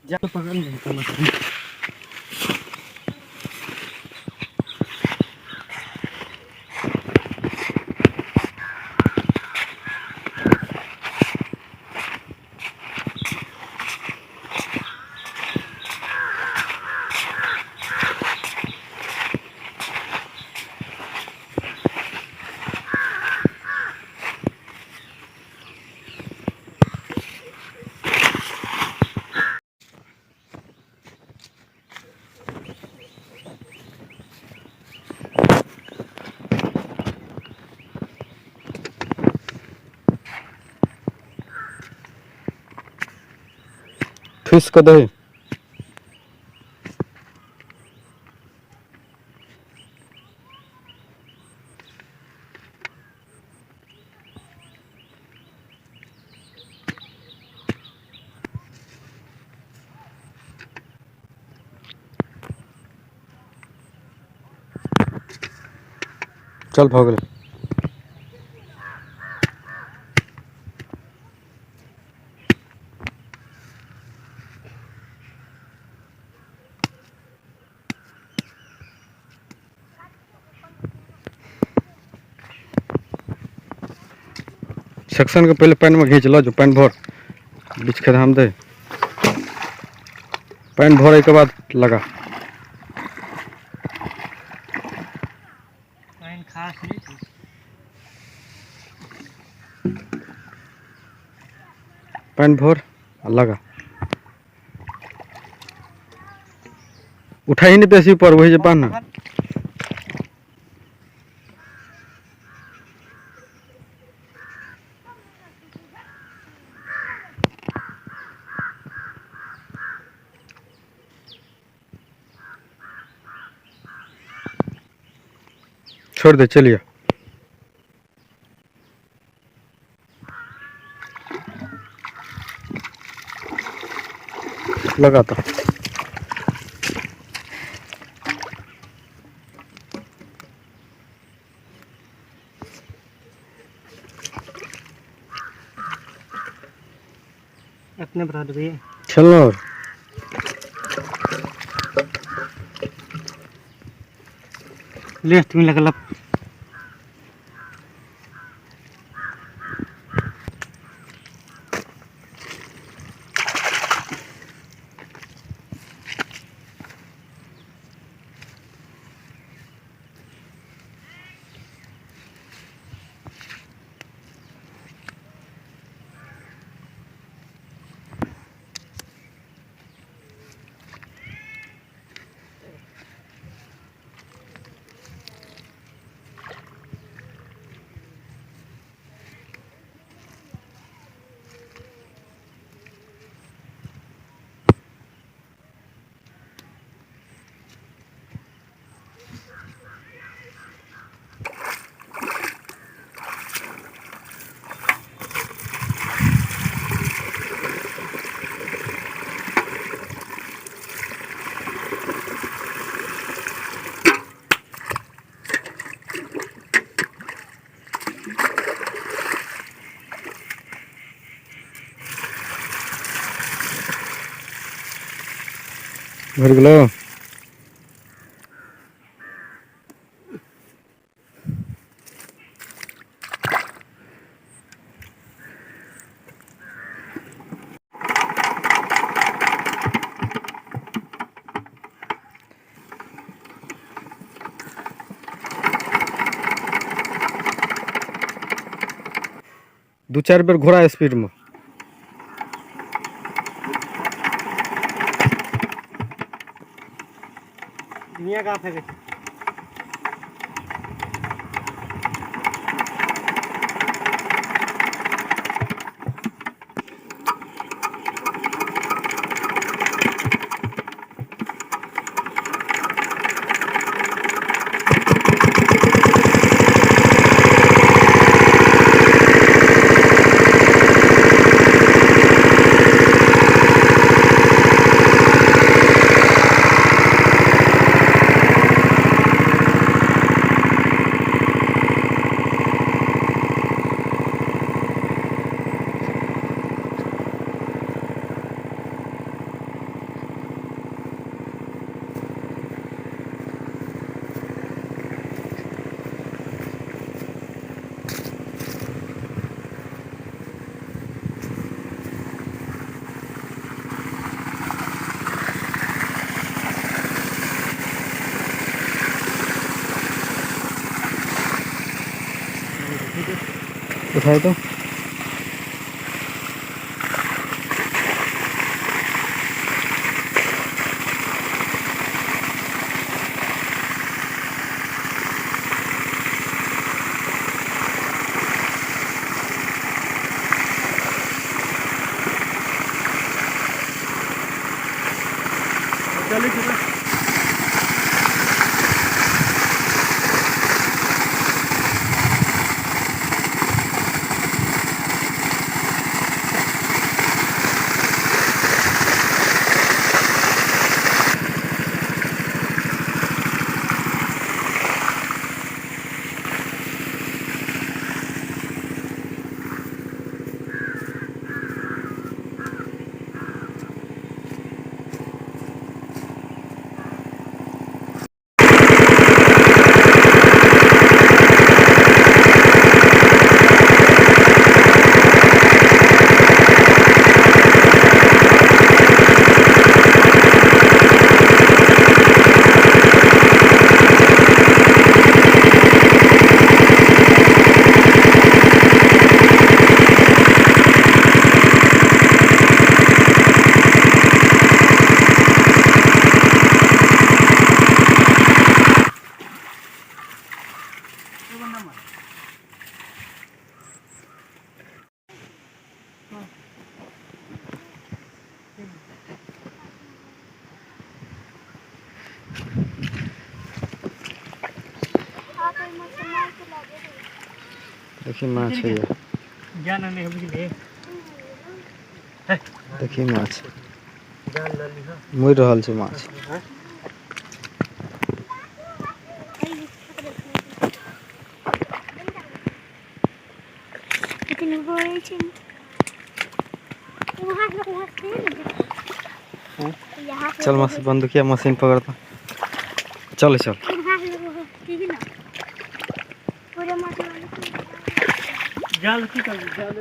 जाल पकड़ लेता मछली। फिश को दही चल भाग ले। सेक्शन के पहले पैन में घींच लो, जो पैन भर बीच के धाम दे, पैन भरे के बाद लगा। पैन खास नहीं, पैन भर लगा। उठा ही नहीं देसी पर वही जो पान ना छोड़ दे। चलिए लगाता अपने बराबर भी चलो। ले तुम्हें लगा भर गलो। दो चार बार घोड़ा स्पीड में दुनिया का फेंके। उठाए तो देखिए माछ है ये। देखिए माछ मुड़ रहल छै माछ। चल मशीन बंदूकिया मशीन पकड़ता। चल चल जाल की कर जाल